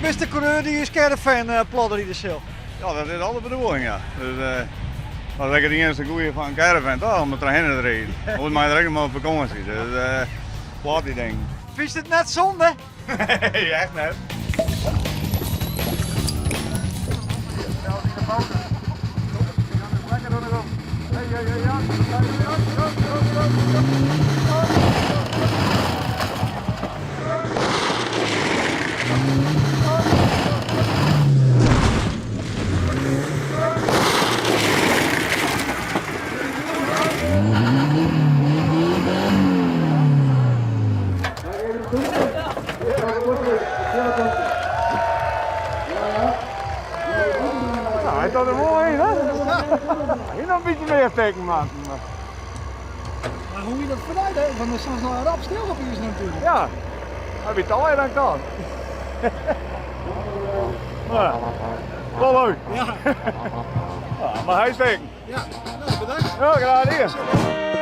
bist de coureur die is caravan plotter die de sil. Ja, dat is alle bedoeling, ja. Dus, dat is de eerste goeie van een caravan, toch, om er heen te rijden. Moet mij er ook nog maar op vakantie, dus plat die ding. Vies het net zonde? Nee, echt net. Nou, hij staat er mooi in, hè? Hier nog een beetje meer teken maken. Maar hoe je dat vanuit, hè? Want er staat nog een rap stil op hier natuurlijk. Ja, heb je het al dan kan. Ja, wel leuk. Ja. Ja, maar hij steken. Ja, nou, bedankt. Ja, graag hier.